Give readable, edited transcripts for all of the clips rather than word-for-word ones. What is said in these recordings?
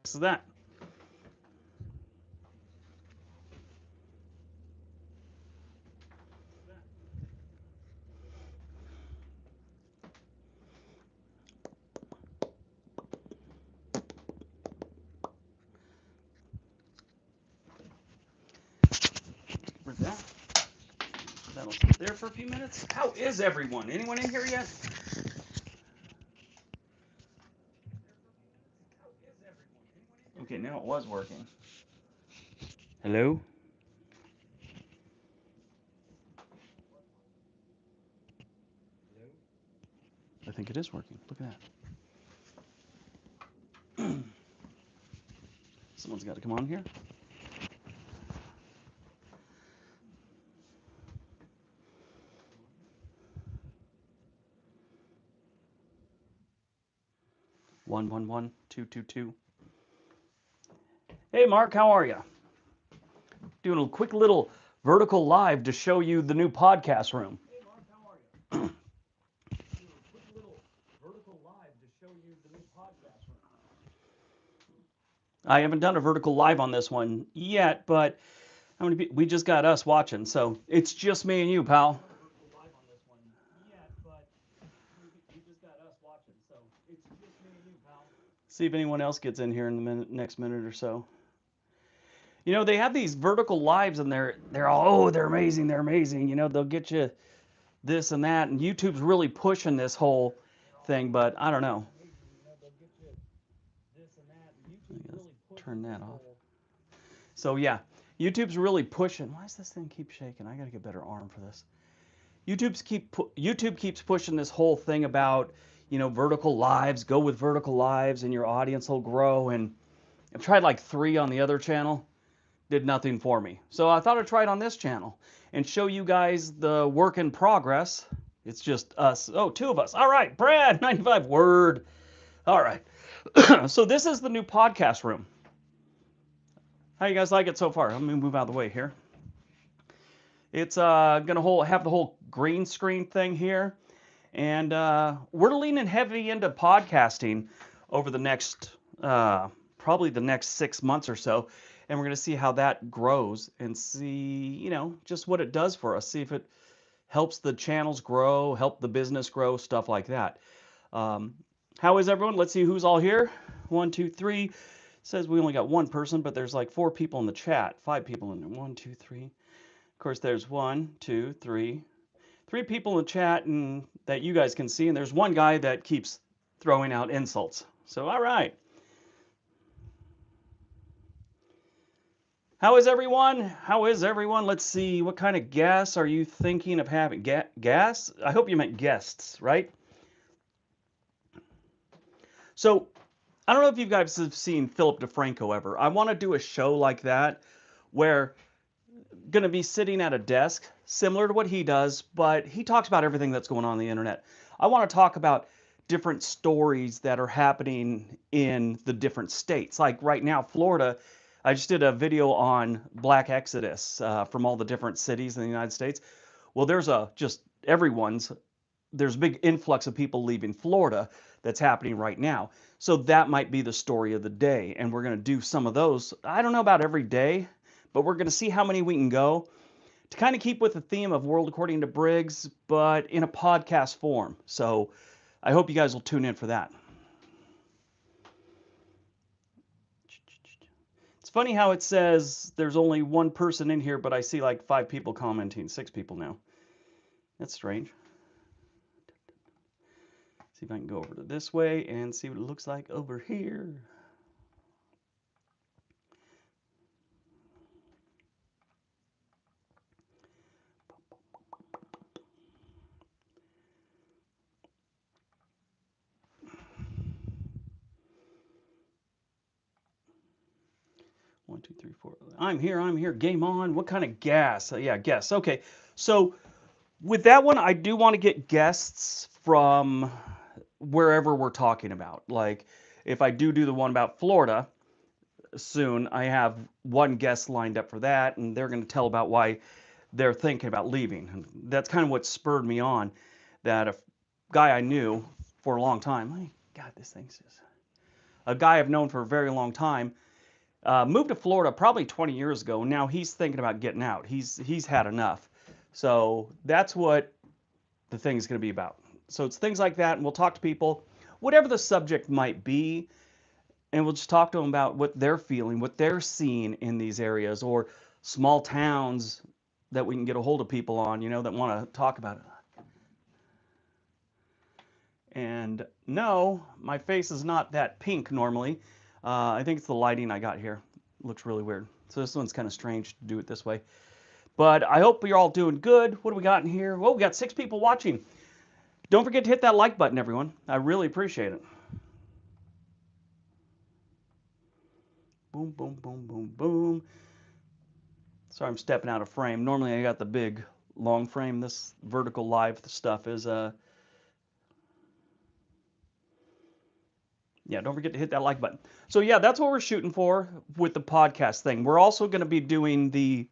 is that? For that. That'll sit there for a few minutes. How is everyone? Anyone in here yet? Okay, now it was working. Hello? I think it is working. Look at that. Someone's got to come on here. One one one 222. Hey, Mark, how are you? Doing a quick little vertical live to show you the new podcast room. Hey, Mark, how are you? Doing a quick little vertical live to show you the new podcast room. I haven't done a vertical live on this one yet, but how many people? We just got us watching, so it's just me and you, pal. See if anyone else gets in here in the next minute or so. You know, they have these vertical lives and they're all, oh, they're amazing, they're amazing. You know, they'll get you this and that, and YouTube's really pushing this whole thing, but I don't know. Turn that off. So yeah, YouTube's really pushing. Why does this thing keep shaking? I gotta get a better arm for this. YouTube keeps pushing this whole thing about, you know, vertical lives. Go with vertical lives, and your audience will grow. And I've tried like 3 on the other channel, did nothing for me. So I thought I'd try it on this channel and show you guys the work in progress. It's just us. Oh, 2 of us. All right, Brad, 95 word. All right. So this is the new podcast room. How you guys like it so far? Let me move out of the way here. It's gonna have the whole green screen thing here, and we're leaning heavy into podcasting over the next probably the next 6 months or so, and we're gonna see how that grows and see, you know, just what it does for us. See if it helps the channels grow, help the business grow, stuff like that. Um, how is everyone? Let's see who's all here. 1, 2, 3. It says we only got 1 person, but there's like 4 people in the chat. 5 people in there. 1, 2, 3. Of course, there's 1, 2, 3. 3 people in the chat and that you guys can see, and there's 1 guy that keeps throwing out insults. So, all right. How is everyone? How is everyone? Let's see. What kind of guests are you thinking of having? Gas? I hope you meant guests, right? So, I don't know if you guys have seen Philip DeFranco ever. I want to do a show like that where going to be sitting at a desk similar to what he does, but he talks about everything that's going on the internet. I want to talk about different stories that are happening in the different states. Like right now, Florida, I just did a video on Black Exodus from all the different cities in the United States. Well, there's a big influx of people leaving Florida that's happening right now. So that might be the story of the day. And we're going to do some of those. I don't know about every day, but we're going to see how many we can go to kind of keep with the theme of World According to Briggs, but in a podcast form. So I hope you guys will tune in for that. It's funny how it says there's only 1 person in here, but I see like 5 people commenting, 6 people now. That's strange. See if I can go over to this way and see what it looks like over here. One, two, three, four. I'm here. Game on. What kind of gas? Yeah, guests. Okay. So with that one, I do want to get guests from wherever we're talking about. Like if I do the one about Florida soon, I have 1 guest lined up for that, and they're going to tell about why they're thinking about leaving. And that's kind of what spurred me on. That a guy I knew for a long time. God, this thing's just a guy I've known for a very long time. Moved to Florida probably 20 years ago. Now he's thinking about getting out. He's had enough. So that's what the thing is going to be about. So it's things like that, and we'll talk to people, whatever the subject might be, and we'll just talk to them about what they're feeling, what they're seeing in these areas, or small towns that we can get a hold of people on, that want to talk about it. And no, my face is not that pink normally. I think it's the lighting I got here. It looks really weird. So this one's kind of strange to do it this way. But I hope you're all doing good. What do we got in here? Well, we got 6 people watching. Don't forget to hit that like button, everyone. I really appreciate it. Boom, boom, boom, boom, boom. Sorry, I'm stepping out of frame. Normally I got the big long frame. This vertical live stuff is yeah, don't forget to hit that like button. So yeah, that's what we're shooting for with the podcast thing. We're also going to be doing the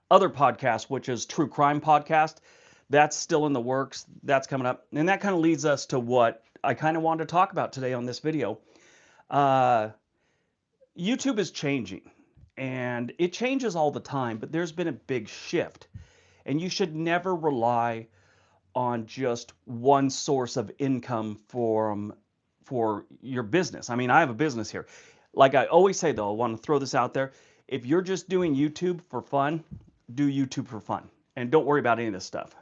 other podcast, which is True Crime Podcast. That's still in the works. That's coming up. And that kind of leads us to what I kind of wanted to talk about today on this video. YouTube is changing, and it changes all the time, but there's been a big shift. And you should never rely on just one source of income for your business. I mean, I have a business here. Like I always say, though, I want to throw this out there. If you're just doing YouTube for fun, do YouTube for fun. And don't worry about any of this stuff.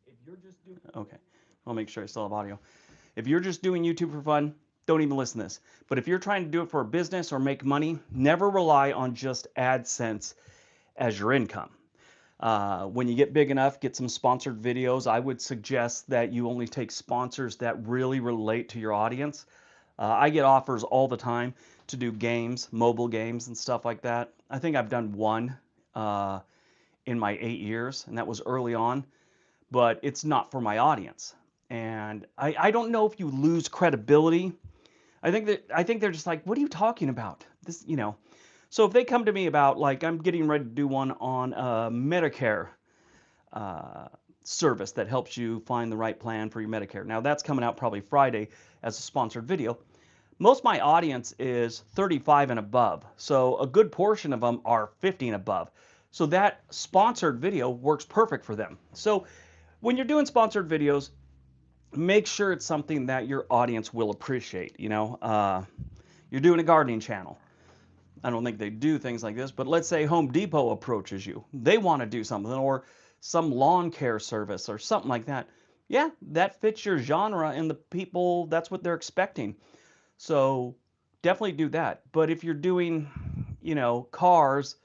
If you're just doing... Okay, I'll make sure I still have audio. If you're just doing YouTube for fun, don't even listen to this. But if you're trying to do it for a business or make money, never rely on just AdSense as your income. When you get big enough, get some sponsored videos. I would suggest that you only take sponsors that really relate to your audience. I get offers all the time to do games, mobile games and stuff like that. I think I've done one in my 8 years, and that was early on, but it's not for my audience. And I don't know if you lose credibility. I think they're just like, what are you talking about? This, So if they come to me about, like, I'm getting ready to do one on a Medicare service that helps you find the right plan for your Medicare. Now that's coming out probably Friday as a sponsored video. Most of my audience is 35 and above, so a good portion of them are 50 and above. So that sponsored video works perfect for them. So when you're doing sponsored videos, make sure it's something that your audience will appreciate. You're doing a gardening channel. I don't think they do things like this, but let's say Home Depot approaches you. They want to do something, or some lawn care service or something like that. Yeah, that fits your genre, and the people, that's what they're expecting. So definitely do that. But if you're doing, cars,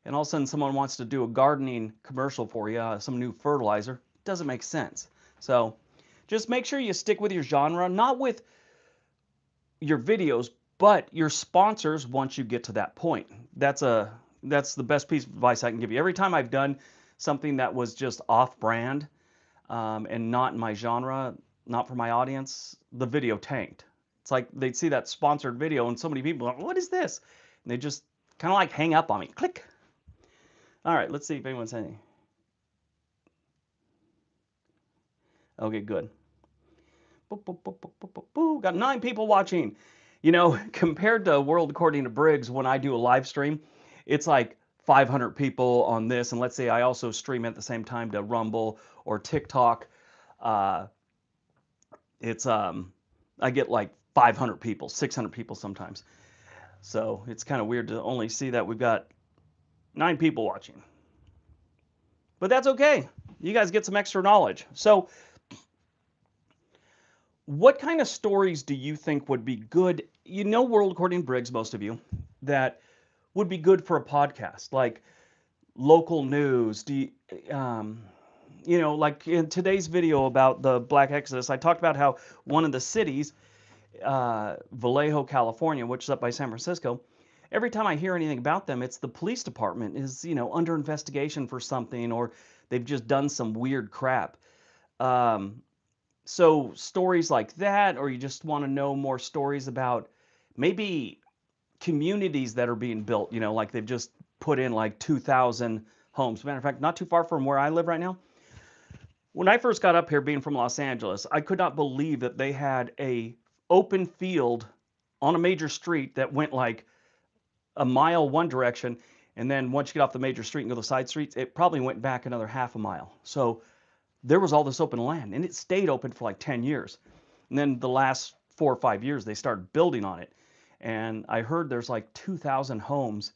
and all of a sudden someone wants to do a gardening commercial for you, some new fertilizer, it doesn't make sense. So just make sure you stick with your genre, not with your videos, but your sponsors once you get to that point. That's the best piece of advice I can give you. Every time I've done something that was just off-brand and not in my genre, not for my audience, the video tanked. It's like they'd see that sponsored video and so many people are like, what is this? And they just kind of like hang up on me. Click. All right, let's see if anyone's saying. Okay, good. Boop, boop, boop, boop, boop, boop, boop. Got 9 people watching. Compared to World According to Briggs, when I do a live stream, it's like 500 people on this. And let's say I also stream at the same time to Rumble or TikTok. I get like 500 people, 600 people sometimes. So it's kind of weird to only see that we've got 9 people watching. But that's okay. You guys get some extra knowledge. So what kind of stories do you think would be good? World According to Briggs, most of you, that would be good for a podcast, like local news. Like in today's video about the Black Exodus, I talked about how one of the cities, Vallejo, California, which is up by San Francisco, every time I hear anything about them, it's the police department is, under investigation for something, or they've just done some weird crap. So stories like that, or you just want to know more stories about maybe communities that are being built, like they've just put in like 2,000 homes. Matter of fact, not too far from where I live right now. When I first got up here, being from Los Angeles, I could not believe that they had a open field on a major street that went like a mile one direction, and then once you get off the major street and go to the side streets, it probably went back another half a mile. So there was all this open land, and it stayed open for like 10 years. And then the last 4 or 5 years, they started building on it. And I heard there's like 2,000 homes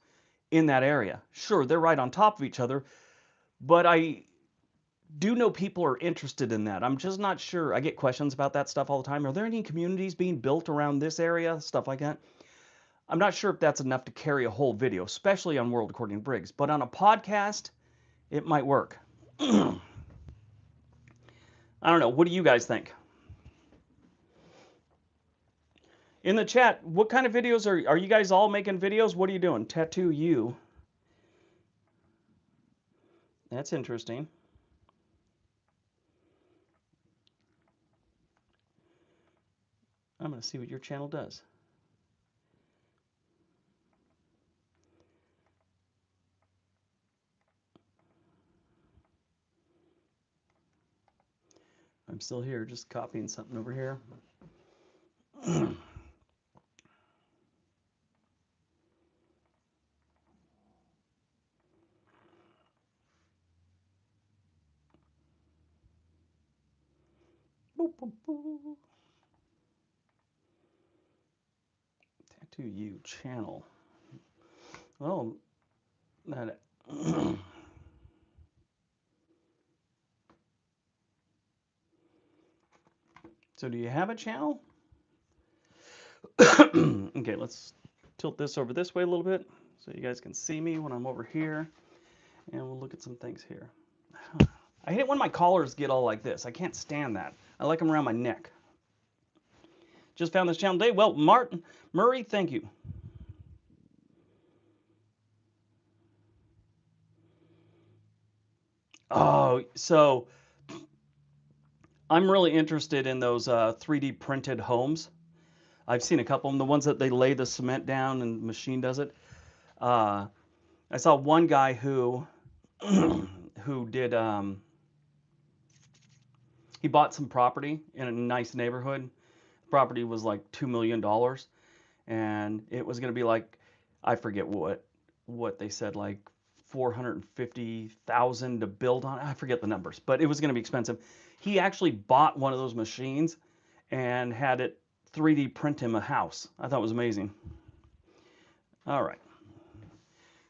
in that area. Sure, they're right on top of each other, but I do know people are interested in that. I'm just not sure. I get questions about that stuff all the time. Are there any communities being built around this area? Stuff like that. I'm not sure if that's enough to carry a whole video, especially on World According to Briggs, but on a podcast, it might work. I don't know. What do you guys think? In the chat, what kind of videos are you guys all making videos? What are you doing? Tattoo you. That's interesting. I'm going to see what your channel does. I'm still here, just copying something over here. Boop, boop, boop. Tattoo you channel. Well, that. So do you have a channel? Okay, let's tilt this over this way a little bit so you guys can see me when I'm over here. And we'll look at some things here. I hate it when my collars get all like this. I can't stand that. I like them around my neck. Just found this channel today. Well, Martin Murray, thank you. Oh, so I'm really interested in those 3D printed homes. I've seen a couple of them, the ones that they lay the cement down and the machine does it. I saw one guy who who did he bought some property in a nice neighborhood. The property was like $2 million, and it was going to be like, I forget what they said, like 450,000 to build on. I forget the numbers, but it was going to be expensive. He actually bought one of those machines and had it 3D print him a house. I thought it was amazing. All right.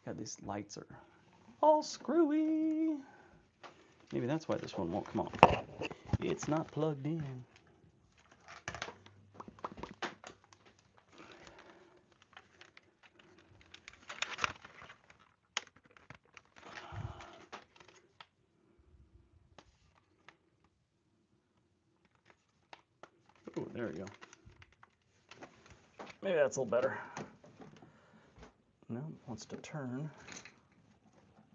God, these lights are all screwy. Maybe that's why this one won't come on. It's not plugged in. Oh, there we go. Maybe that's a little better. No, it wants to turn.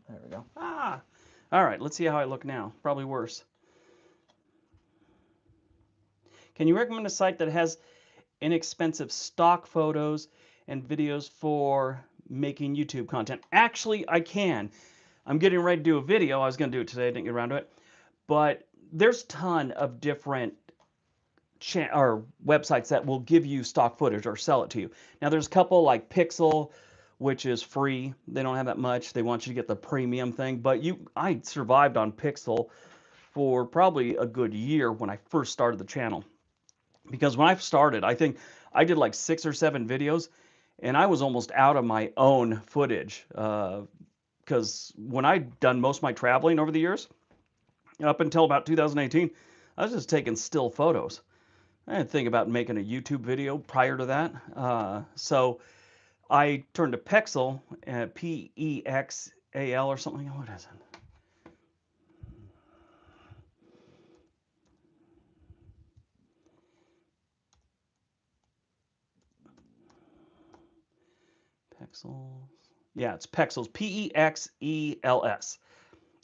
There we go. Ah! All right, let's see how I look now. Probably worse. Can you recommend a site that has inexpensive stock photos and videos for making YouTube content? Actually, I can. I'm getting ready to do a video. I was going to do it today. I didn't get around to it. But there's a ton of different or websites that will give you stock footage or sell it to you. Now, there's a couple like Pixel, which is free. They don't have that much. They want you to get the premium thing. But I survived on Pixel for probably a good year when I first started the channel. Because when I started, I think I did like 6 or 7 videos, and I was almost out of my own footage. Because when I'd done most of my traveling over the years, up until about 2018, I was just taking still photos. I didn't think about making a YouTube video prior to that. So I turned to Pexel, P-E-X-A-L or something. What is it? Pexels. Yeah, it's Pexels. P-E-X-E-L-S.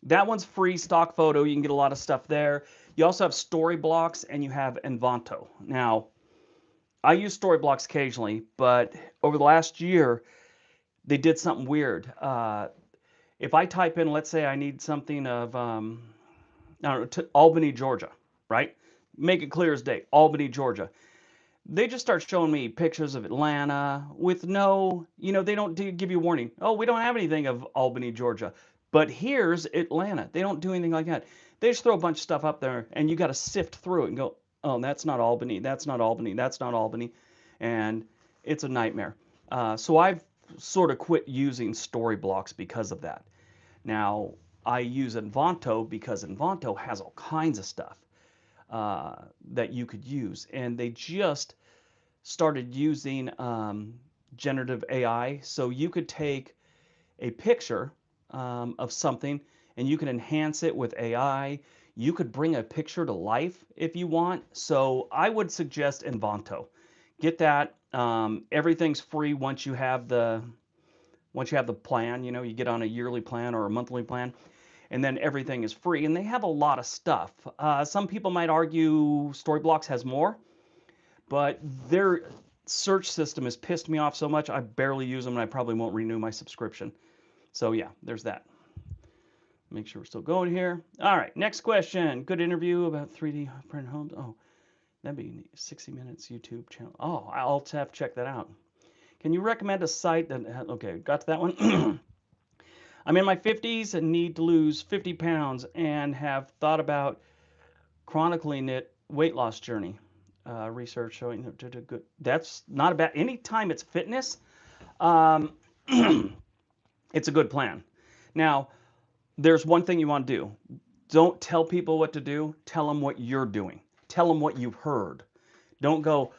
That one's free stock photo. You can get a lot of stuff there. You also have Storyblocks and you have Envato. Now, I use Storyblocks occasionally, but over the last year, they did something weird. If I type in, let's say I need something of, I don't know, Albany, Georgia, right? Make it clear as day, Albany, Georgia. They just start showing me pictures of Atlanta with no, they don't give you a warning. Oh, we don't have anything of Albany, Georgia. But here's Atlanta. They don't do anything like that. They just throw a bunch of stuff up there and you got to sift through it and go, oh, that's not Albany. That's not Albany. That's not Albany. And it's a nightmare. So I've sort of quit using story blocks because of that. Now, I use Envanto because Envanto has all kinds of stuff that you could use. And they just started using generative AI. So you could take a picture of something and you can enhance it with AI. You could bring a picture to life if you want. So I would suggest Envanto. Get that. Everything's free once you have the plan. You get on a yearly plan or a monthly plan, and then everything is free. And they have a lot of stuff. Some people might argue Storyblocks has more, but their search system has pissed me off so much I barely use them and I probably won't renew my subscription. So yeah, there's that. Make sure we're still going here. All right, next question. Good interview about 3D print homes. Oh, that'd be 60 Minutes YouTube channel. Oh, I'll have to check that out. Can you recommend a site that, okay, got to that one. I'm in my 50s and need to lose 50 pounds and have thought about chronicling it weight loss journey. Research showing good. That's not about any time it's fitness. Um, it's a good plan. Now, there's one thing you want to do. Don't tell people what to do. Tell them what you're doing. Tell them what you've heard. Don't go,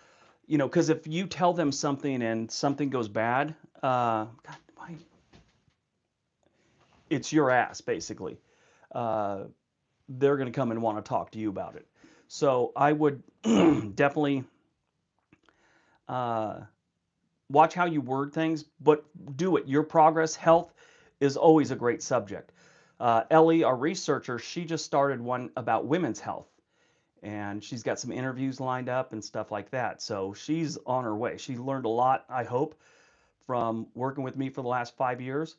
because if you tell them something and something goes bad, God, why? It's your ass, basically. Uh, they're going to come and want to talk to you about it. So I would definitely uh, watch how you word things, but do it. Your progress, health is always a great subject. Ellie, our researcher, she just started one about women's health, and she's got some interviews lined up and stuff like that. So she's on her way. She learned a lot, I hope, from working with me for the last 5 years,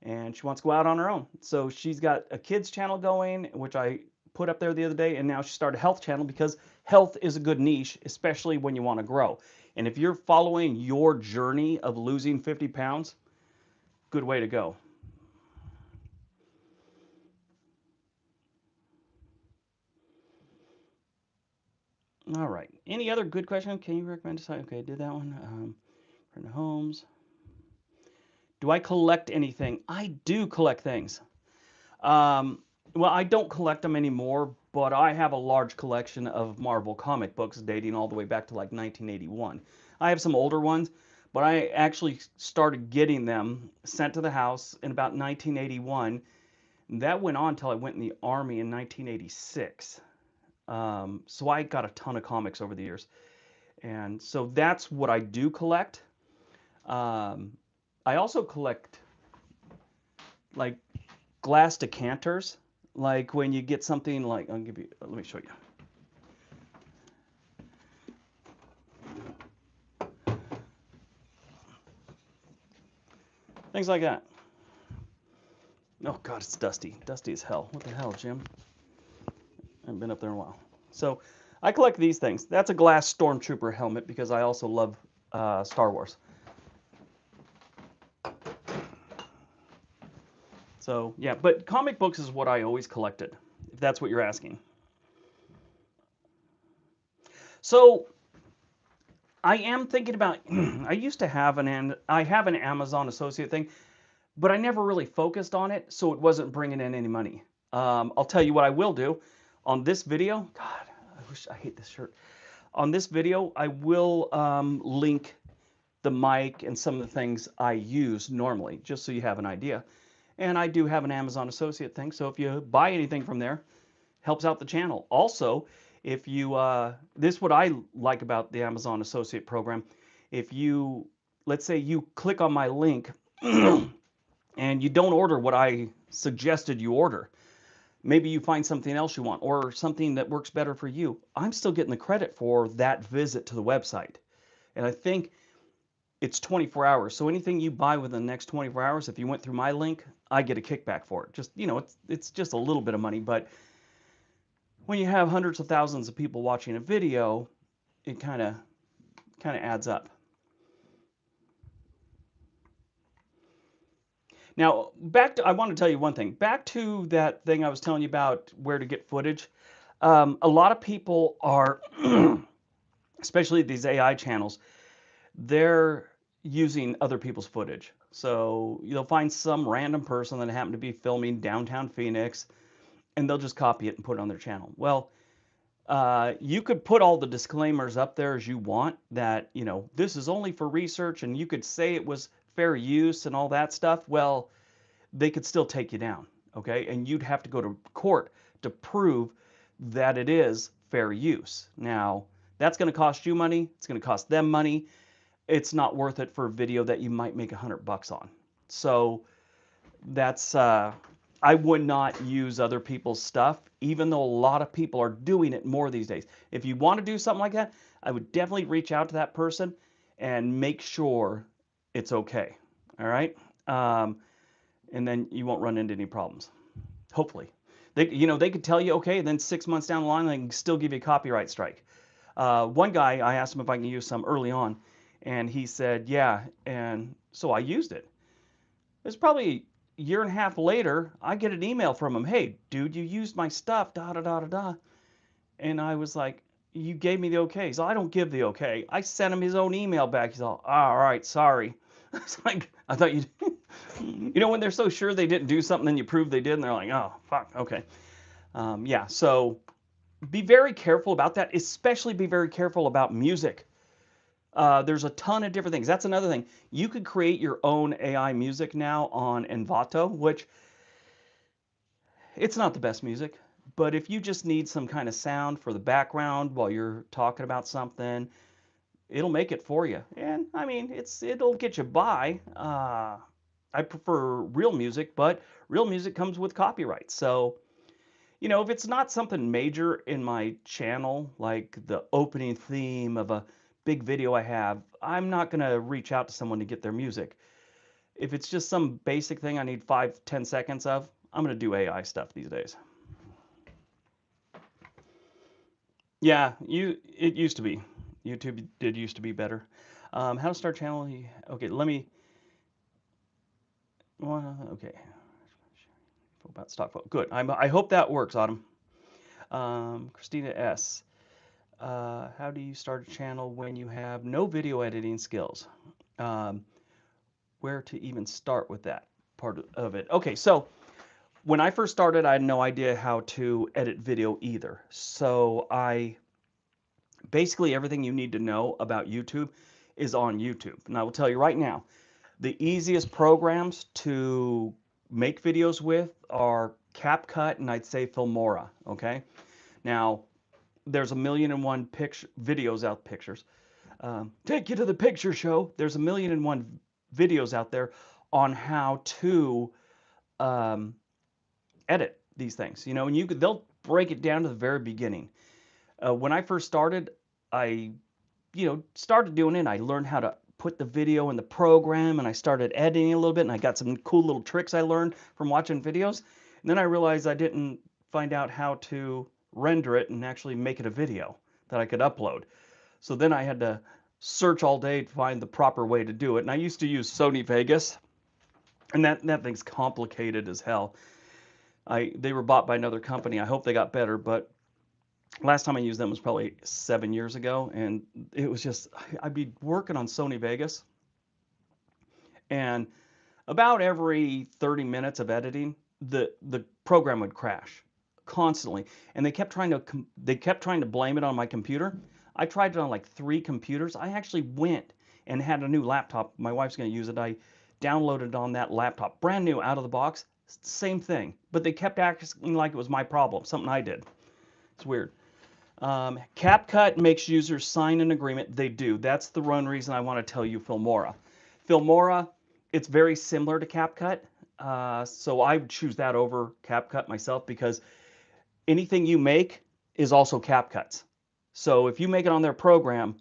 and she wants to go out on her own. So she's got a kids channel going, which I put up there the other day, and now she started a health channel because health is a good niche, especially when you want to grow. And if you're following your journey of losing 50 pounds, good way to go. All right. Any other good question? Can you recommend a site? Okay, did that one. Print homes. Do I collect anything? I do collect things. Um, well, I don't collect them anymore, but I have a large collection of Marvel comic books dating all the way back to like 1981. I have some older ones, but I actually started getting them sent to the house in about 1981. That went on until I went in the Army in 1986. So I got a ton of comics over the years. And so that's what I do collect. Um, I also collect like glass decanters. Like when you get something like, let me show you. Things like that. Oh God, it's dusty. Dusty as hell. What the hell, Jim? I haven't been up there in a while. So I collect these things. That's a glass stormtrooper helmet because I also love Star Wars. So yeah, but comic books is what I always collected, if that's what you're asking. So I am thinking about, I used to have I have an Amazon associate thing, but I never really focused on it, so it wasn't bringing in any money. I'll tell you what I will do on this video. God, I hate this shirt. On this video, I will link the mic and some of the things I use normally, just so you have an idea. And I do have an Amazon associate thing, so if you buy anything from there, helps out the channel. Also, if you, this is what I like about the Amazon associate program. If you, let's say you click on my link and you don't order what I suggested you order, maybe you find something else you want or something that works better for you, I'm still getting the credit for that visit to the website. And I think it's 24 hours. So anything you buy within the next 24 hours, if you went through my link, I get a kickback for it. Just, it's just a little bit of money, but when you have hundreds of thousands of people watching a video, it kind of kind of adds up. Now, I want to tell you one thing. Back to that thing I was telling you about where to get footage. A lot of people are, especially these AI channels, they're using other people's footage. So you'll find some random person that happened to be filming downtown Phoenix, and they'll just copy it and put it on their channel. Well, you could put all the disclaimers up there as you want that, this is only for research, and you could say it was fair use and all that stuff. Well, they could still take you down, okay? And you'd have to go to court to prove that it is fair use. Now, that's going to cost you money. It's going to cost them money. It's not worth it for a video that you might make $100 on. So that's I would not use other people's stuff, even though a lot of people are doing it more these days. If you want to do something like that, I would definitely reach out to that person and make sure it's okay. All right. And then you won't run into any problems. Hopefully, they could tell you okay, and then 6 months down the line, they can still give you a copyright strike. One guy, I asked him if I can use some early on, and he said, yeah, and so I used it. It's probably a year and a half later, I get an email from him, hey, dude, you used my stuff, da da da da da. And I was like, you gave me the okay. So I don't give the okay. I sent him his own email back. He's all right, sorry. It's like, I thought you, when they're so sure they didn't do something, then you prove they did, and they're like, oh, fuck, okay. Yeah, so be very careful about that, especially be very careful about music. There's a ton of different things. That's another thing. You could create your own AI music now on Envato, which it's not the best music, but if you just need some kind of sound for the background while you're talking about something, it'll make it for you. And I mean, it'll get you by. I prefer real music, but real music comes with copyright. So, if it's not something major in my channel, like the opening theme of a big video I have, I'm not going to reach out to someone to get their music. If it's just some basic thing I need 5-10 seconds of, I'm going to do AI stuff these days. Yeah, it used to be. YouTube did used to be better. How to start channel? Okay, let me. Okay. About stock photo. Good. I hope that works, Autumn. Christina S. How do you start a channel when you have no video editing skills? Where to even start with that part of it? Okay, so when I first started, I had no idea how to edit video either. So basically everything you need to know about YouTube is on YouTube. And I will tell you right now, the easiest programs to make videos with are CapCut and I'd say Filmora, okay? Now, there's a million and one videos out, pictures. Take you to the picture show. There's a million and one videos out there on how to edit these things, and they'll break it down to the very beginning. When I first started, I started doing it. I learned how to put the video in the program, and I started editing a little bit, and I got some cool little tricks I learned from watching videos. And then I realized I didn't find out how to render it and actually make it a video that I could upload. So then I had to search all day to find the proper way to do it. And I used to use Sony Vegas, and that thing's complicated as hell. They were bought by another company. I hope they got better, but last time I used them was probably 7 years ago, and it was just, I'd be working on Sony Vegas, and about every 30 minutes of editing, the program would crash constantly, and they kept trying to blame it on my computer. I tried it on like 3 computers. I actually went and had a new laptop. My wife's going to use it. I downloaded it on that laptop, brand new out of the box. Same thing, but they kept acting like it was my problem, something I did. It's weird. CapCut makes users sign an agreement. They do. That's the one reason I want to tell you Filmora. Filmora, it's very similar to CapCut, so I would choose that over CapCut myself because anything you make is also CapCut's. So if you make it on their program,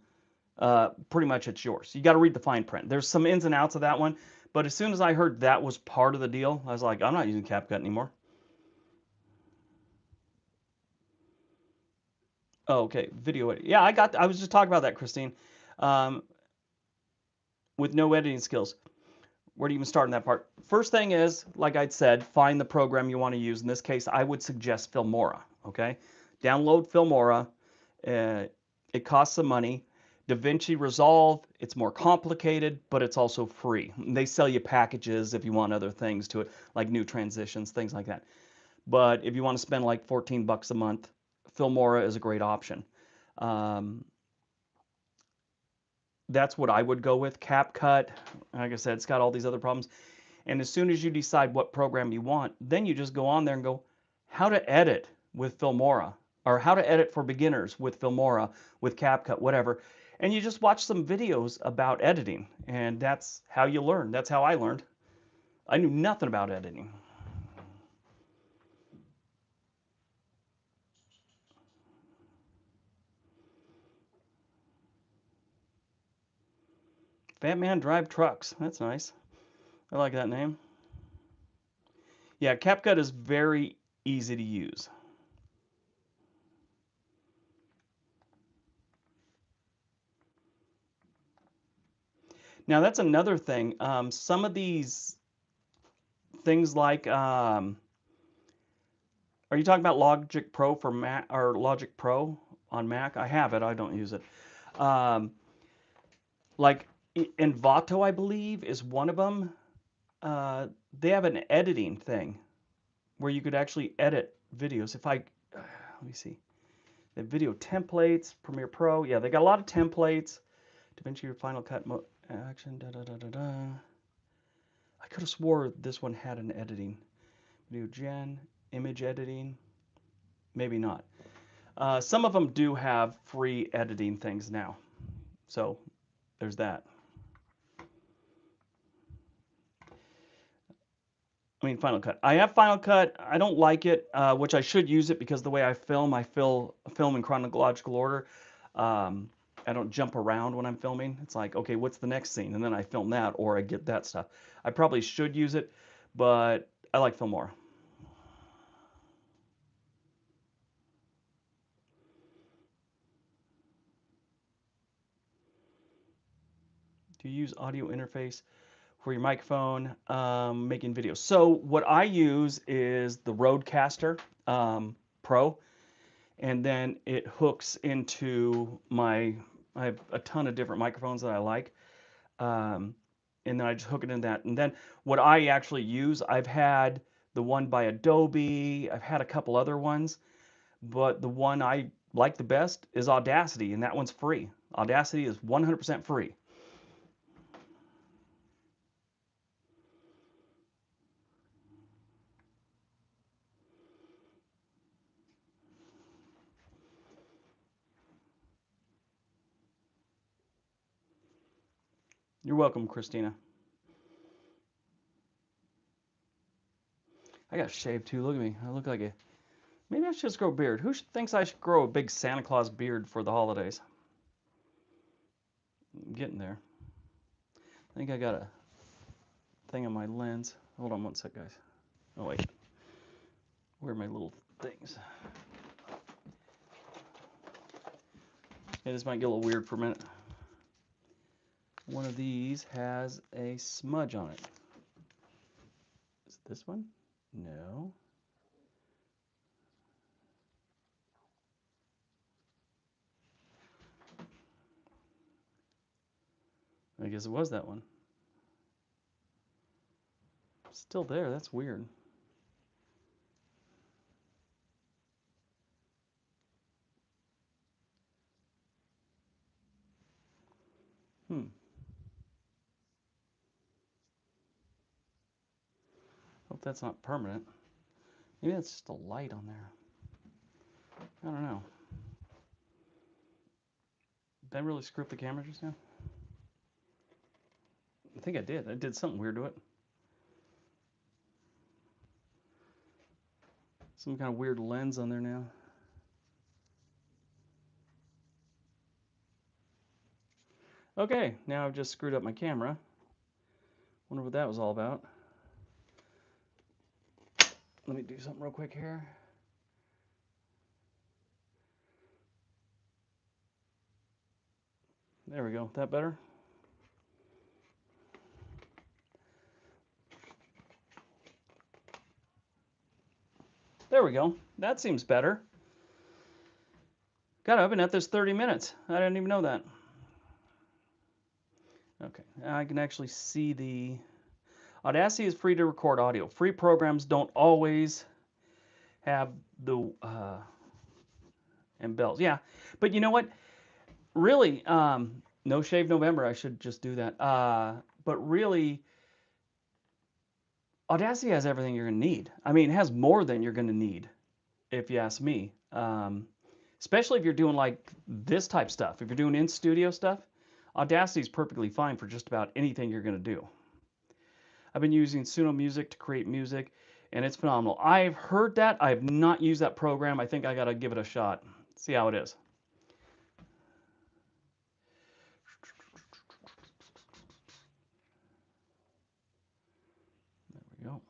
pretty much it's yours. You got to read the fine print. There's some ins and outs of that one, but as soon as I heard that was part of the deal, I was like, I'm not using CapCut anymore. Oh, okay, video edit. Yeah, I was just talking about that, Christine. um, with no editing skills. Where do you even start in that part? First thing is, like I said, find the program you want to use. In this case, I would suggest Filmora. Okay, download Filmora. Uh, it costs some money. DaVinci Resolve, it's more complicated, but it's also free. They sell you packages if you want other things to it, like new transitions, things like that. But if you want to spend like 14 bucks a month, Filmora is a great option. Um, that's what I would go with. CapCut, like I said, it's got all these other problems. And as soon as you decide what program you want, then you just go on there and go, how to edit with Filmora, or how to edit for beginners with Filmora, with CapCut, whatever. And you just watch some videos about editing. And that's how you learn. That's how I learned. I knew nothing about editing. Fat Man Drive Trucks. That's nice. I like that name. Yeah, CapCut is very easy to use. Now that's another thing. Some of these things like, are you talking about Logic Pro for Mac or Logic Pro on Mac? I have it. I don't use it. Um, like Envato, I believe, is one of them. They have an editing thing where you could actually edit videos. If I, let me see, the video templates, Premiere Pro. Yeah, they got a lot of templates. DaVinci Final Cut action. Da da da da da. I could have swore this one had an editing. Video gen, image editing. Maybe not. Some of them do have free editing things now. So there's that. I mean, Final Cut. I have Final Cut. I don't like it, which I should use it because the way I film in chronological order. Um, I don't jump around when I'm filming. It's like, okay, what's the next scene? And then I film that or I get that stuff. I probably should use it, but I like Filmora. Do you use audio interface for your microphone making videos? So what I use is the Rodecaster Pro, and then it hooks into my. I have a ton of different microphones that I like, um, and then I just hook it in that. And then what I actually use, I've had the one by Adobe. I've had a couple other ones, but the one I like the best is Audacity, and that one's free. Audacity is 100% free. You're welcome, Christina. I got shaved too. Look at me. I look like a. Maybe I should just grow a beard. Who thinks I should grow a big Santa Claus beard for the holidays? I'm getting there. I think I got a thing on my lens. Hold on one sec, guys. Oh, wait. Where are my little things? Yeah, this might get a little weird for a minute. One of these has a smudge on it. Is it this one? No. I guess it was that one. Still there. That's weird. Hmm. Hope that's not permanent. Maybe that's just a light on there. I don't know. Did I really screw up the camera just now? I think I did. I did something weird to it. Some kind of weird lens on there now. Okay, now I've just screwed up my camera. Wonder what that was all about. Let me do something real quick here. There we go. That better? There we go. That seems better. God, I've been at this 30 minutes. I didn't even know that. Okay, I can actually see the Audacity is free to record audio. Free programs don't always have the and bells. Yeah, but you know what? Really, no shave November. I should just do that. But really, Audacity has everything you're gonna need. I mean, it has more than you're gonna need, if you ask me. Especially if you're doing like this type stuff. If you're doing in studio stuff, Audacity is perfectly fine for just about anything you're gonna do. I've been using Suno Music to create music, and it's phenomenal. I've heard that. I have not used that program. I think I gotta give it a shot. See how it is. There we go.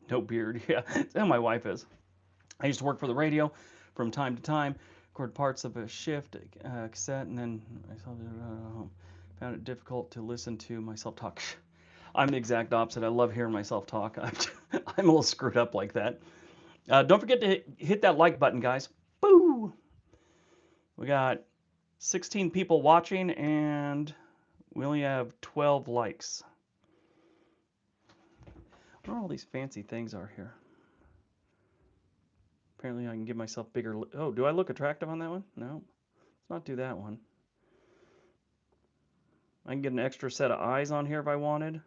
No beard. Yeah, that's how my wife is. I used to work for the radio from time to time, record parts of a shift cassette, and then myself found it difficult to listen to myself talk. I'm the exact opposite. I love hearing myself talk. I'm a little screwed up like that. Don't forget to hit that like button, guys. Boo! We got 16 people watching, and we only have 12 likes. What all these fancy things are here? Apparently I can give myself bigger... Oh, do I look attractive on that one? No. Let's not do that one. I can get an extra set of eyes on here if I wanted.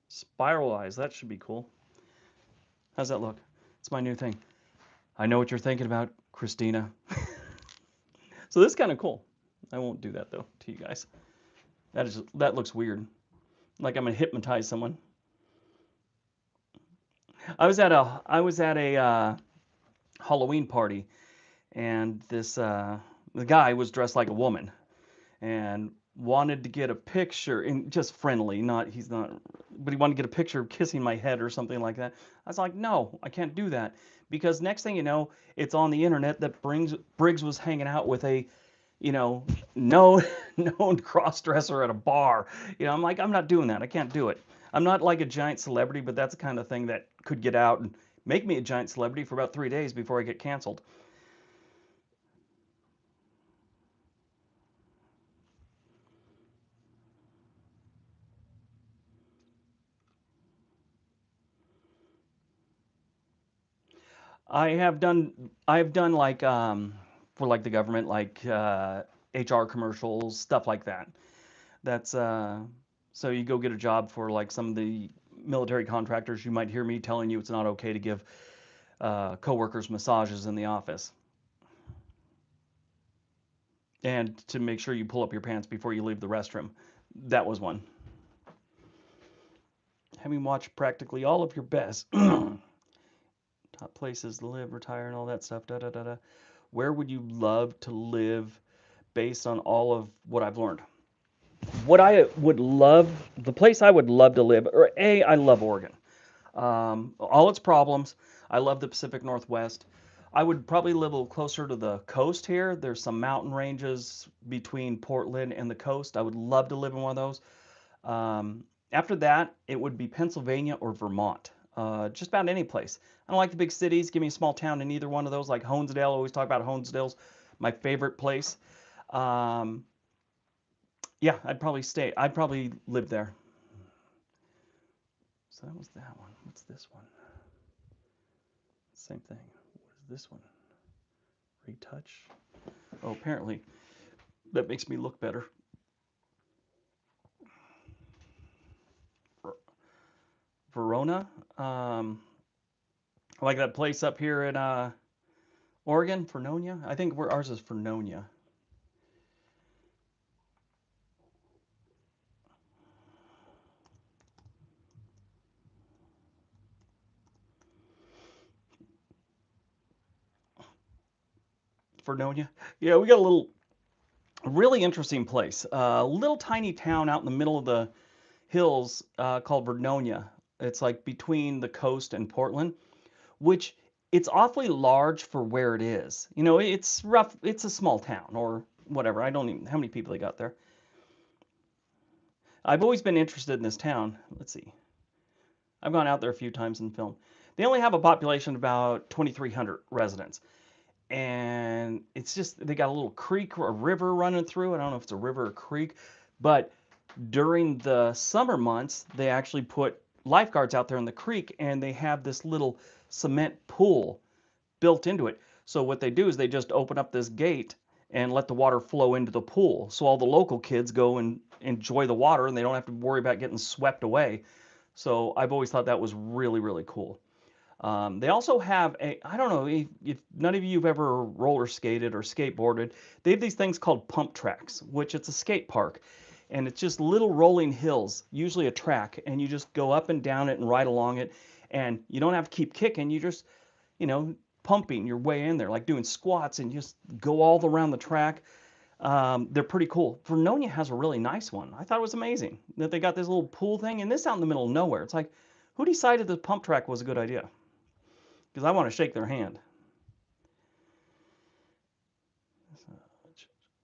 Spiral eyes, that should be cool. How's that look? It's my new thing. I know what you're thinking about, Christina. So this is kind of cool. I won't do that though to you guys. That looks weird. Like I'm gonna hypnotize someone. I was at a Halloween party, and the guy was dressed like a woman, and wanted to get a picture, and just friendly, he's not, but he wanted to get a picture of kissing my head or something like that. I was like, no, I can't do that, because next thing you know, it's on the internet that Briggs was hanging out with a, no known cross-dresser at a bar. I'm like, I'm not doing that. I can't do it. I'm not like a giant celebrity, but that's the kind of thing that could get out and make me a giant celebrity for about 3 days before I get canceled. I've done like for like the government, like HR commercials, stuff like that. That's so you go get a job for like some of the military contractors. You might hear me telling you it's not okay to give coworkers massages in the office, and to make sure you pull up your pants before you leave the restroom. That was one. Having watched practically all of your best top places to live, retire, and all that stuff. Da da da da. Where would you love to live based on all of what I've learned? What I would love, the place I would love to live, or I love Oregon. All its problems. I love the Pacific Northwest. I would probably live a little closer to the coast here. There's some mountain ranges between Portland and the coast. I would love to live in one of those. After that, it would be Pennsylvania or Vermont. Just about any place. I don't like the big cities. Give me a small town in either one of those, like Honesdale. I always talk about Honesdale's my favorite place. Um, yeah, I'd probably stay. I'd probably live there. So that was that one. What's this one? Same thing. What is this one? Retouch. Oh, apparently that makes me look better. Verona. I like that place up here in Oregon, Vernonia. I think ours is Vernonia. Vernonia. Yeah, we got a really interesting place. A little tiny town out in the middle of the hills called Vernonia. It's like between the coast and Portland, which it's awfully large for where it is. It's rough. It's a small town or whatever. I don't even how many people they got there. I've always been interested in this town. Let's see. I've gone out there a few times in film. They only have a population of about 2,300 residents. And it's just, they got a little creek or a river running through. I don't know if it's a river or creek, but during the summer months, they actually put lifeguards out there in the creek and they have this little cement pool built into it. So what they do is they just open up this gate and let the water flow into the pool. So all the local kids go and enjoy the water and they don't have to worry about getting swept away. So I've always thought that was really, really cool. They also have I don't know if none of you have ever roller skated or skateboarded, they have these things called pump tracks, which it's a skate park. And it's just little rolling hills, usually a track, and you just go up and down it and ride along it. And you don't have to keep kicking, you just, you know, pumping your way in there, like doing squats and just go all around the track. They're pretty cool. Vernonia has a really nice one. I thought it was amazing that they got this little pool thing and this out in the middle of nowhere. It's like, who decided the pump track was a good idea? Because I want to shake their hand.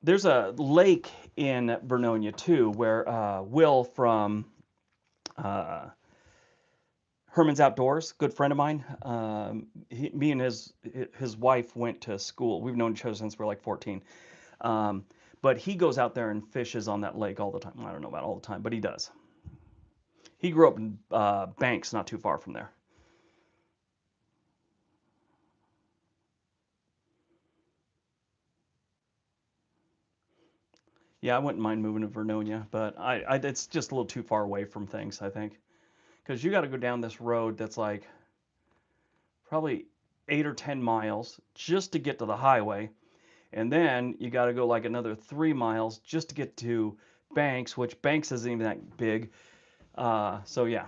There's a lake in Vernonia too, where Will from uh, Herman's Outdoors, good friend of mine, me and his wife went to school. We've known each other since we were like 14. Um, but he goes out there and fishes on that lake all the time. I don't know about all the time, but he does. He grew up in Banks, not too far from there. Yeah, I wouldn't mind moving to Vernonia, but it's just a little too far away from things, I think. Because you got to go down this road that's like probably 8 or 10 miles just to get to the highway. And then you got to go like another 3 miles just to get to Banks, which Banks isn't even that big. So yeah.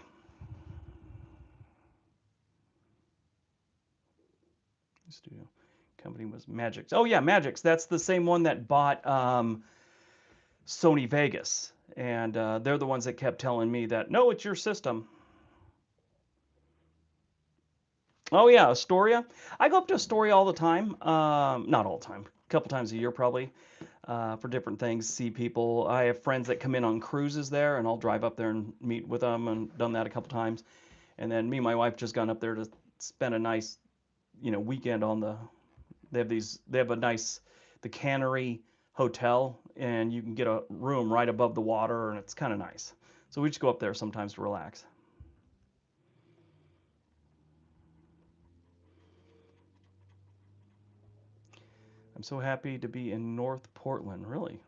Studio company was Magix. Oh yeah, Magix. That's the same one that bought Sony Vegas. And they're the ones that kept telling me that, no, it's your system. Oh yeah, Astoria. I go up to Astoria all the time. Not all the time, a couple times a year probably, for different things. See people. I have friends that come in on cruises there, and I'll drive up there and meet with them, and done that a couple times. And then me and my wife just gone up there to spend a nice, weekend on the. They have these. They have a nice, the Cannery Hotel, and you can get a room right above the water, and it's kind of nice. So we just go up there sometimes to relax. I'm so happy to be in North Portland. Really.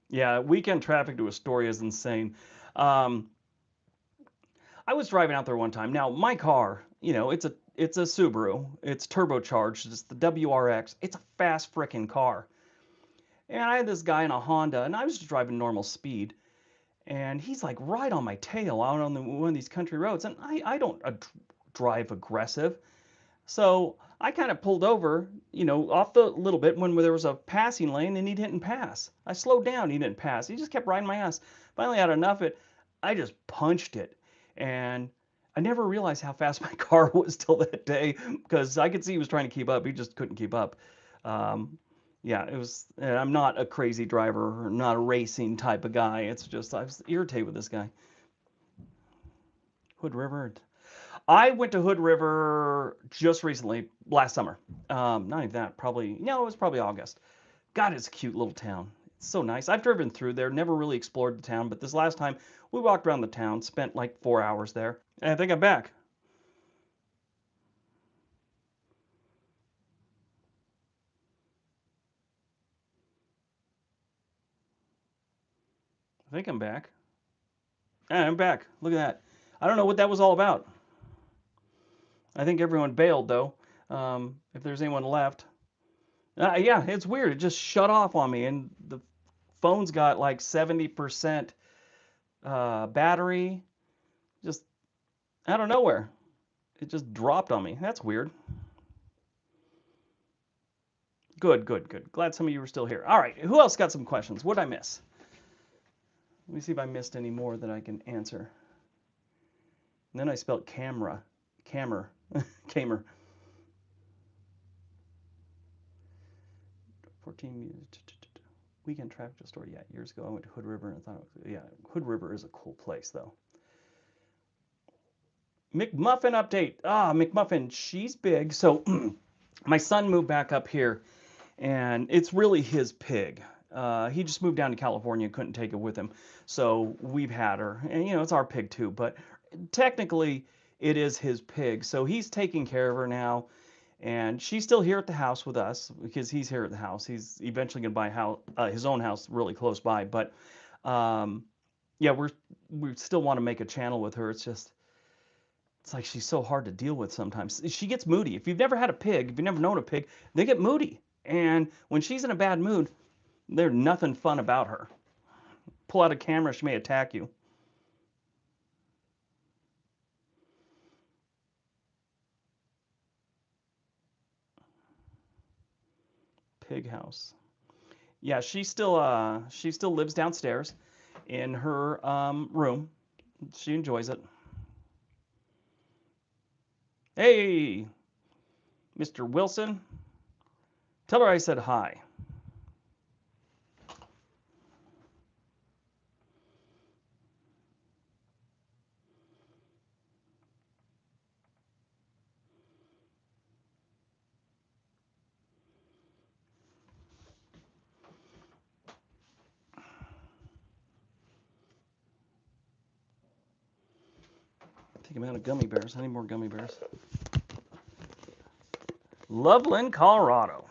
Yeah, weekend traffic to Astoria is insane. Um, I was driving out there one time. Now, my car, it's a Subaru. It's turbocharged. It's the WRX. It's a fast frickin' car. And I had this guy in a Honda, and I was just driving normal speed, and he's like right on my tail out on one of these country roads, and I don't drive aggressive. So I kind of pulled over, off the little bit when there was a passing lane and he didn't pass. I slowed down, he didn't pass. He just kept riding my ass. Finally, had enough of it. I just punched it. And I never realized how fast my car was till that day because I could see he was trying to keep up. He just couldn't keep up. Um, yeah, it was. And I'm not a crazy driver, or not a racing type of guy. It's just I was irritated with this guy. Hood River. I went to Hood River just recently, last summer. Not even that, probably, no, it was probably August. God, it's a cute little town. It's so nice. I've driven through there, never really explored the town, but this last time we walked around the town, spent like 4 hours there, and I think I'm back. I think I'm back. Yeah, I'm back. Look at that. I don't know what that was all about. I think everyone bailed though. If there's anyone left. Yeah, it's weird. It just shut off on me, and the phone's got like 70% battery. Just out of nowhere. It just dropped on me. That's weird. Good, good, good. Glad some of you were still here. All right, who else got some questions? What did I miss? Let me see if I missed any more that I can answer. And then I spelled camera, camera, camer. 14 weekend traffic to store. Yeah, years ago I went to Hood River and I thought, yeah, Hood River is a cool place though. McMuffin update. McMuffin, she's big. So my son moved back up here, and it's really his pig. He just moved down to California, couldn't take it with him, so we've had her, and it's our pig too. But technically, it is his pig, so he's taking care of her now, and she's still here at the house with us because he's here at the house. He's eventually going to buy his own house really close by, but um, yeah, we still want to make a channel with her. It's like she's so hard to deal with sometimes. She gets moody. If you've never had a pig, if you've never known a pig, they get moody. And when she's in a bad mood, there's nothing fun about her. Pull out a camera, she may attack you. Pig house. Yeah, she still lives downstairs in her room. She enjoys it. Hey, Mr. Wilson, tell her I said hi. I think I'm out of gummy bears. I need more gummy bears. Loveland, Colorado.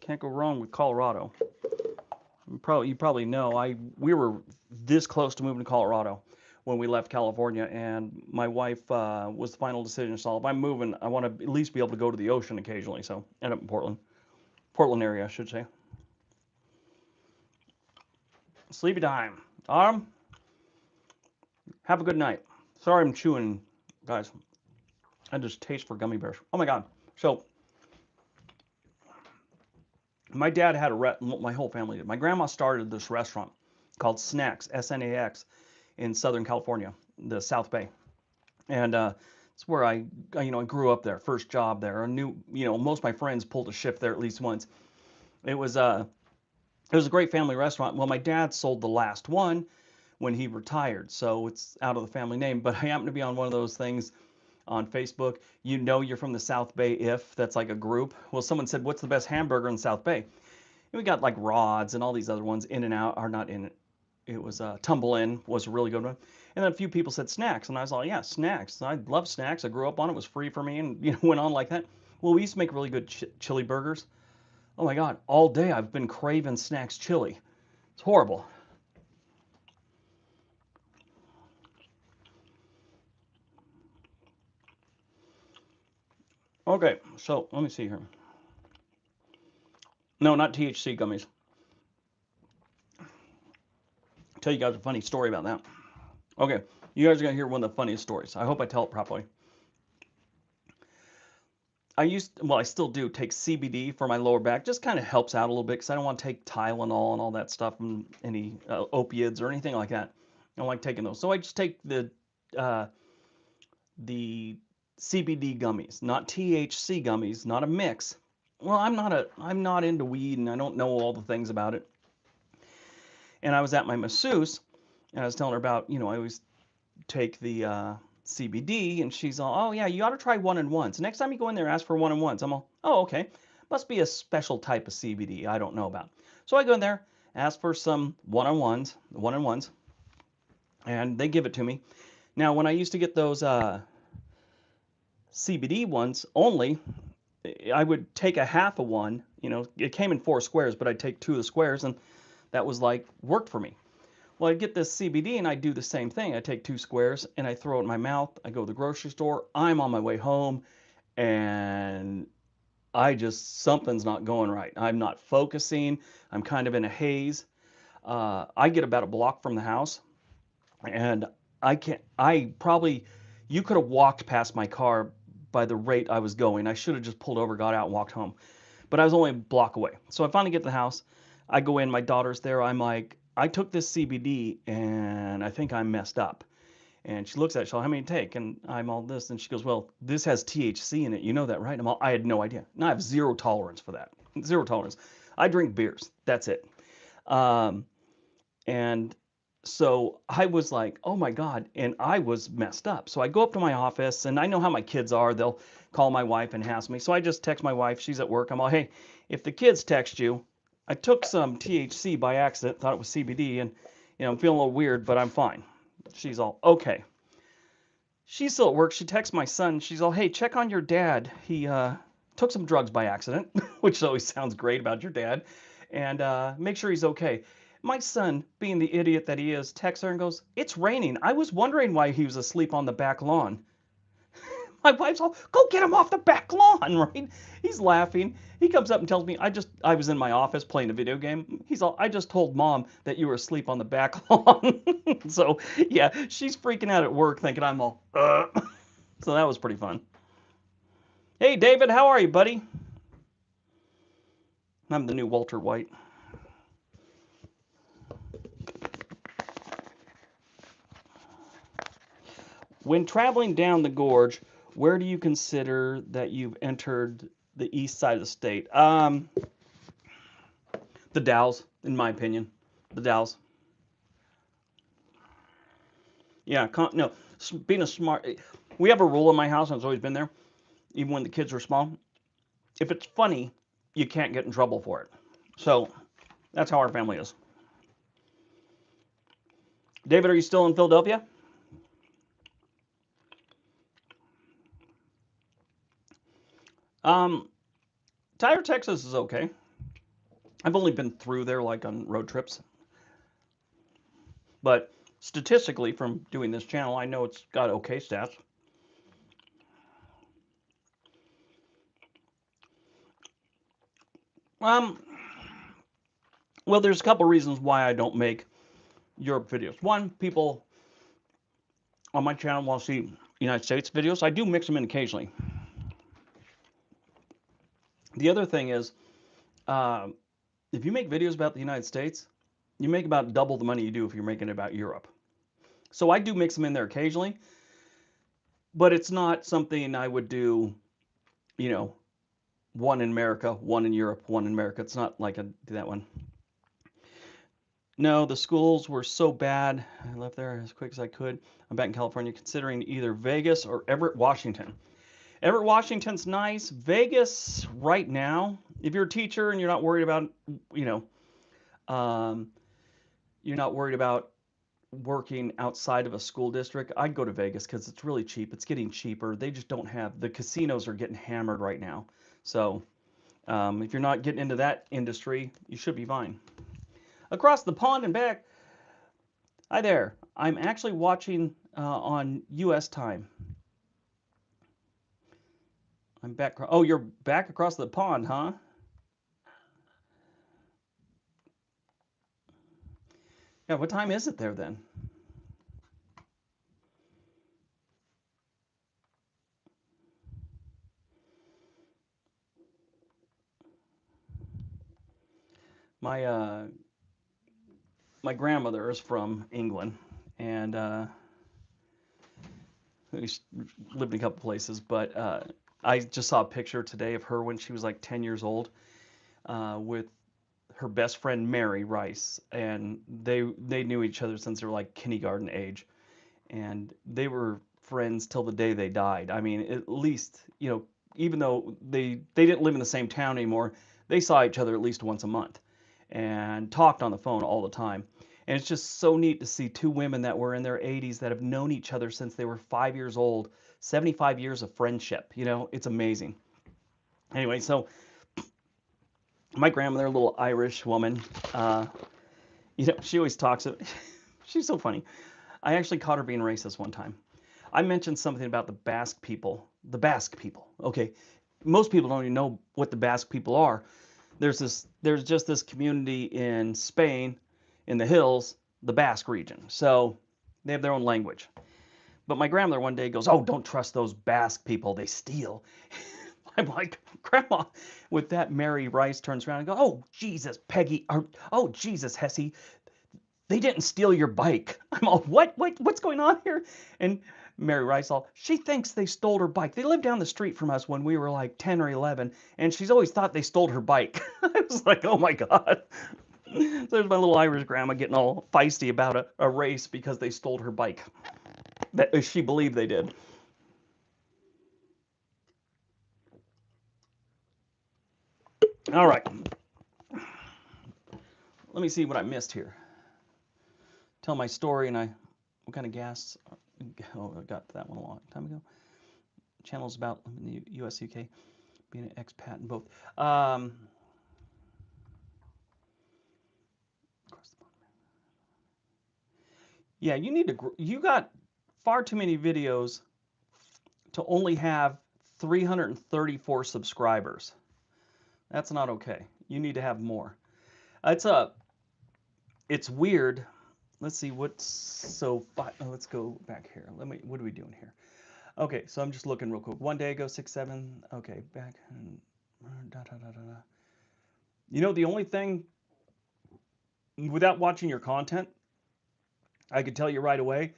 Can't go wrong with Colorado. You probably know we were this close to moving to Colorado when we left California, and my wife was the final decision. So if I'm moving, I want to at least be able to go to the ocean occasionally. So end up in Portland area, I should say. Sleepy time. Have a good night. Sorry I'm chewing, guys. I just taste for gummy bears. Oh my god. So my dad had my whole family did. My grandma started this restaurant called Snacks, SNAX, in Southern California, the South Bay, and it's where I grew up there. First job there. I knew, most of my friends pulled a shift there at least once. It was it was a great family restaurant. Well, my dad sold the last one when he retired, so it's out of the family name. But I happened to be on one of those things on Facebook. You're from the South Bay if that's like a group. Well, someone said, "What's the best hamburger in South Bay?" And we got like Rods and all these other ones. In and Out are not in it. It was Tumble In was a really good one. And then a few people said Snacks, and I was like, yeah, Snacks. I love Snacks. I grew up on it. It was free for me, and went on like that. Well, we used to make really good chili burgers. Oh my God, all day I've been craving Snacks chili. It's horrible. Okay, so let me see here. No, not THC gummies. I'll tell you guys a funny story about that. Okay, you guys are gonna hear one of the funniest stories. I hope I tell it properly. I still do take CBD for my lower back. Just kind of helps out a little bit because I don't want to take Tylenol and all that stuff and any opiates or anything like that. I don't like taking those. So I just take uh, the CBD gummies, not THC gummies, not a mix. Well, I'm not into weed and I don't know all the things about it. And I was at my masseuse and I was telling her about, I always take the CBD, and she's all, oh yeah, you ought to try one and ones. Next time you go in there, ask for one and ones. I'm all, oh okay, must be a special type of CBD I don't know about. So I go in there, ask for some one and ones, and they give it to me. Now, when I used to get those CBD ones only, I would take a half of one. It came in 4 squares, but I'd take two of the squares, and that was like worked for me. Well, I'd get this CBD and I'd do the same thing. I take 2 squares and I throw it in my mouth. I go to the grocery store. I'm on my way home and something's not going right. I'm not focusing. I'm kind of in a haze. I get about a block from the house and you could have walked past my car by the rate I was going. I should have just pulled over, got out, and walked home. But I was only a block away. So I finally get to the house. I go in, my daughter's there. I'm like, I took this CBD and I think I'm messed up. And she looks at it, she's all, how many take? And I'm all this. And she goes, well, this has THC in it. You know that, right? I had no idea. And I have zero tolerance for that. Zero tolerance. I drink beers. That's it. Um, and so I was like, oh my God. And I was messed up. So I go up to my office, and I know how my kids are. They'll call my wife and ask me. So I just text my wife. She's at work. I'm all, hey, if the kids text you, I took some THC by accident, thought it was CBD, and I'm feeling a little weird, but I'm fine. She's all, okay. She's still at work. She texts my son. She's all, hey, check on your dad. He took some drugs by accident, which always sounds great about your dad, and make sure he's okay. My son, being the idiot that he is, texts her and goes, it's raining. I was wondering why he was asleep on the back lawn. My wife's all, go get him off the back lawn, right? He's laughing. He comes up and tells me, I was in my office playing a video game. He's all, I just told mom that you were asleep on the back lawn. So yeah, she's freaking out at work thinking I'm all, So that was pretty fun. Hey David, how are you, buddy? I'm the new Walter White. When traveling down the gorge, where do you consider that you've entered the east side of the state? The Dalles, in my opinion. The Dalles. Yeah, no, being a smart. We have a rule in my house, and it's always been there, even when the kids are small. If it's funny, you can't get in trouble for it. So that's how our family is. David, are you still in Philadelphia? Um, Tyler, Texas is okay. I've only been through there like on road trips, but statistically, from doing this channel, I know it's got okay stats. Um, well, there's a couple reasons why I don't make Europe videos. One, people on my channel want to see United States videos. I do mix them in occasionally. The other thing is, uh, if you make videos about the United States, you make about double the money you do if you're making it about Europe. So I do mix them in there occasionally, but it's not something I would do, you know, one in America, one in Europe, one in America. It's not like I do that one. No, the schools were so bad. I left there as quick as I could. I'm back in California, considering either Vegas or Everett, Washington. Everett, Washington's nice. Vegas, right now, if you're a teacher and you're not worried about, you know, um, you're not worried about working outside of a school district, I'd go to Vegas because it's really cheap. It's getting cheaper. They just don't have, the casinos are getting hammered right now. So if you're not getting into that industry, you should be fine. Across the pond and back, hi there. I'm actually watching on US time. I'm back. Oh, you're back across the pond, huh? Yeah, what time is it there then? My my grandmother is from England, and we lived in a couple places, but I just saw a picture today of her when she was like 10 years old with her best friend Mary Rice, and they knew each other since they were like kindergarten age, and they were friends till the day they died. I mean, at least, even though they didn't live in the same town anymore, they saw each other at least once a month and talked on the phone all the time. And it's just so neat to see two women that were in their 80s that have known each other since they were 5 years old, 75 years of friendship. It's amazing. Anyway, so my grandmother, a little Irish woman, uh, she always talks. She's so funny. I actually caught her being racist one time. I mentioned something about the Basque people. The Basque people. Okay, most people don't even know what the Basque people are. There's just this community in Spain, in the hills, the Basque region. So they have their own language. But my grandmother one day goes, "Oh, don't trust those Basque people. They steal." I'm like, "Grandma," with that Mary Rice turns around and goes, "Oh, Jesus, Peggy, or oh, Jesus, Hesse, they didn't steal your bike. I'm all, what's going on here? And Mary Rice all, she thinks they stole her bike. They lived down the street from us when we were like 10 or 11, and she's always thought they stole her bike. I was like, oh my God. So there's my little Irish grandma getting all feisty about a race because they stole her bike. That she believed they did. All right. Let me see what I missed here. Tell my story, and what kind of gas? Oh, I got that one a long time ago. Channels about the U.S. UK being an expat in both. Yeah, you got far too many videos to only have 334 subscribers. That's not okay. You need to have more. It's weird. Let's see let's go back here. What are we doing here? Okay, so I'm just looking real quick. One day ago, 6, 7. Okay, back and da, da, da, da, da. You know, the only thing without watching your content, I could tell you right away,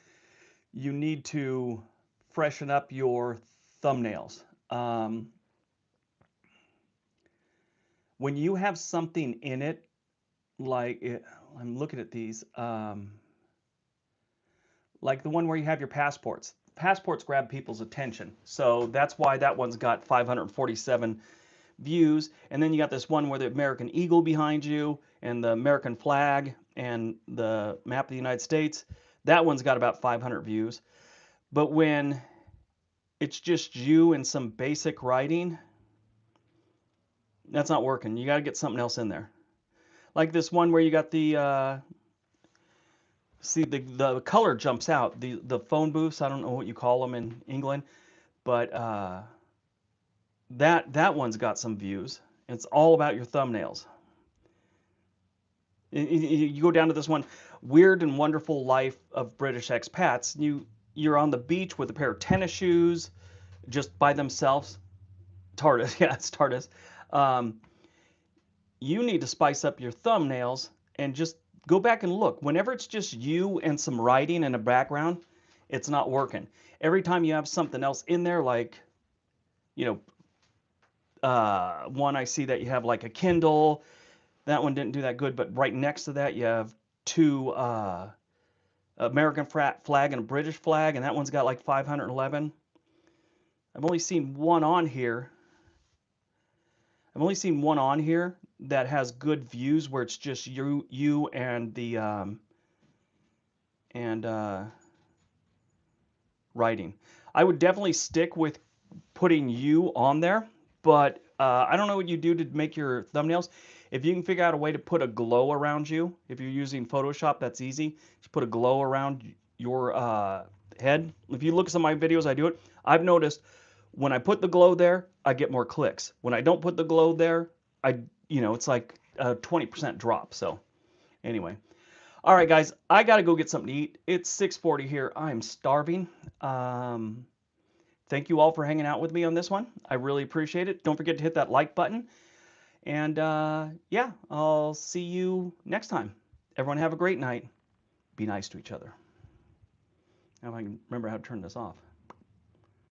you need to freshen up your thumbnails. When you have something in it, I'm looking at these, like the one where you have your passports. Passports grab people's attention, so that's why that one's got 547 views. And then you got this one where the American Eagle behind you and the American flag and the map of the United States. That one's got about 500 views. But when it's just you and some basic writing, that's not working. You got to get something else in there. Like this one where you got see the color jumps out. The phone booths, I don't know what you call them in England, but that one's got some views. It's all about your thumbnails. You go down to this one, Weird and Wonderful Life of British Expats. You're on the beach with a pair of tennis shoes, just by themselves. TARDIS, yeah, it's TARDIS. You need to spice up your thumbnails and just go back and look. Whenever it's just you and some writing in a background, it's not working. Every time you have something else in there, like, you know, one I see that you have like a Kindle. That one didn't do that good, but right next to that you have two American flag and a British flag, and that one's got like 511. I've only seen one on here. I've only seen one on here that has good views where it's just you and the writing. I would definitely stick with putting you on there, but I don't know what you do to make your thumbnails. If you can figure out a way to put a glow around you, if you're using Photoshop, that's easy. Just put a glow around your head. If you look at some of my videos, I do it. I've noticed when I put the glow there, I get more clicks. When I don't put the glow there, it's like a 20% drop. So anyway. All right, guys, I got to go get something to eat. It's 6:40 here. I'm starving. Thank you all for hanging out with me on this one. I really appreciate it. Don't forget to hit that like button. And yeah, I'll see you next time. Everyone have a great night. Be nice to each other. Now if I can remember how to turn this off.